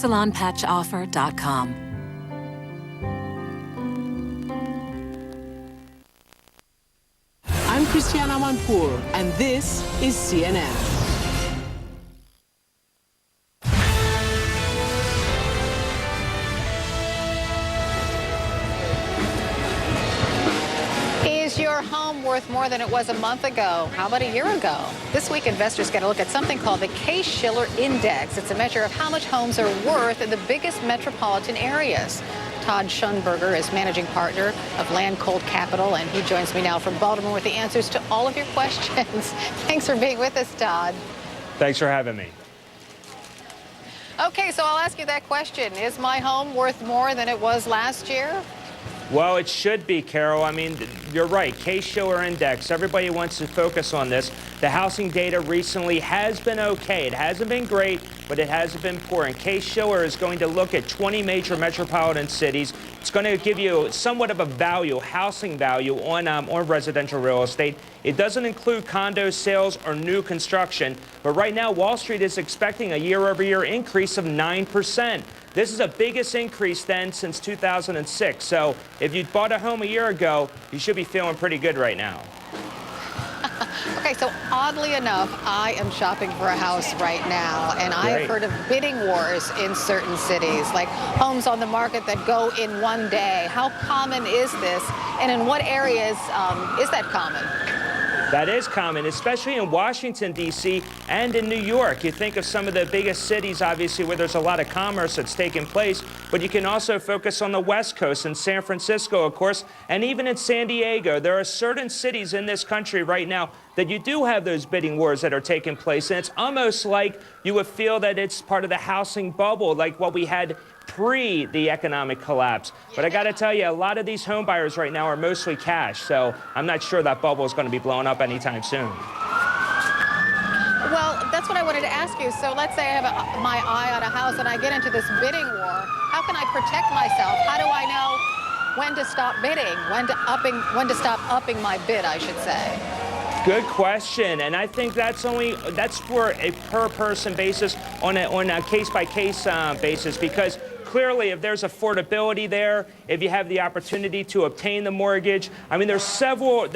ExelonPatchOffer.com. I'm Christiana Manpour, and this is CNN. Is your home worth more than it was a month ago? How about a year ago? This week, investors get a look at something called the Case-Shiller Index. It's a measure of how much homes are worth in the biggest metropolitan areas. Todd Schoenberger is managing partner of Land Cold Capital, and he joins me now from Baltimore with the answers to all of your questions. Thanks for being with us, Todd. Thanks for having me. Okay, so I'll ask you that question. Is my home worth more than it was last year? Well, it should be, Carol. I mean, you're right. Case-Shiller Index. Everybody wants to focus on this. The housing data recently has been okay. It hasn't been great, but it hasn't been poor. And Case-Shiller is going to look at 20 major metropolitan cities. It's going to give you somewhat of a value, housing value on residential real estate. It doesn't include condo sales or new construction. But right now, Wall Street is expecting a year-over-year increase of 9%. This is the biggest increase then since 2006. So if you bought a home a year ago, you should be feeling pretty good right now. Okay, so oddly enough, I am shopping for a house right now, and I have heard of bidding wars in certain cities, like homes on the market that go in one day. How common is this, and in what areas is that common? That is common, especially in Washington, D.C. and in New York. You think of some of the biggest cities, obviously, where there's a lot of commerce that's taking place, but you can also focus on the West Coast, in San Francisco, of course, and even in San Diego. There are certain cities in this country right now that you do have those bidding wars that are taking place, and it's almost like you would feel that it's part of the housing bubble, like what we had pre the economic collapse. But I got to tell you, a lot of these home buyers right now are mostly cash, so I'm not sure that bubble is going to be blowing up anytime soon. Well, that's what I wanted to ask you. So let's say I have my eye on a house and I get into this bidding war. How can I protect myself? How do I know when to stop bidding, when to stop upping my bid, I should say? Good question, and I think that's for a per-person basis, on a case-by-case basis, because clearly, if there's affordability there, if you have the opportunity to obtain the mortgage, I mean, there's several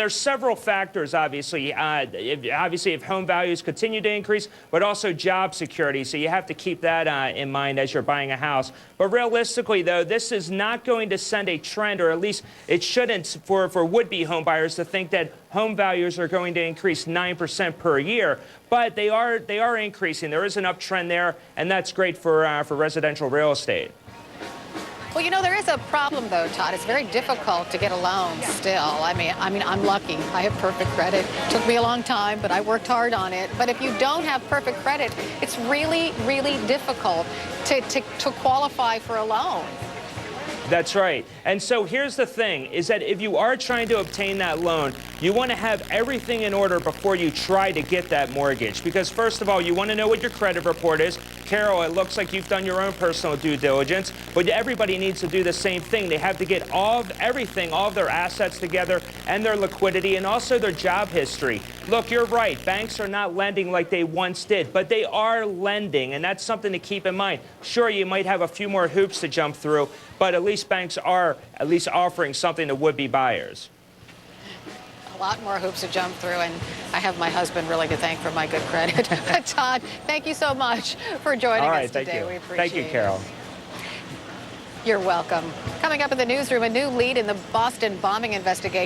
factors, obviously. If home values continue to increase, but also job security. So you have to keep that in mind as you're buying a house. But realistically, though, this is not going to send a trend, or at least it shouldn't, for would-be home buyers to think that home values are going to increase 9% per year. But they are increasing. There is an uptrend there, and that's great for residential real estate. Well, you know, there is a problem, though, Todd. It's very difficult to get a loan still. I mean, I'm lucky. I have perfect credit. It took me a long time, but I worked hard on it. But if you don't have perfect credit, it's really, really difficult to qualify for a loan. That's right. And so here's the thing, is that if you are trying to obtain that loan, you want to have everything in order before you try to get that mortgage. Because first of all, you want to know what your credit report is. Carol, it looks like you've done your own personal due diligence, but everybody needs to do the same thing. They have to get all of their assets together, and their liquidity, and also their job history. Look, you're right. Banks are not lending like they once did, but they are lending, and that's something to keep in mind. Sure, you might have a few more hoops to jump through, but at least banks are at least offering something to would-be buyers. A lot more hoops to jump through, and I have my husband really to thank for my good credit. Todd, thank you so much for joining us today. Thank you. We appreciate it. Thank you, Carol. You're welcome. Coming up in the newsroom, a new lead in the Boston bombing investigation.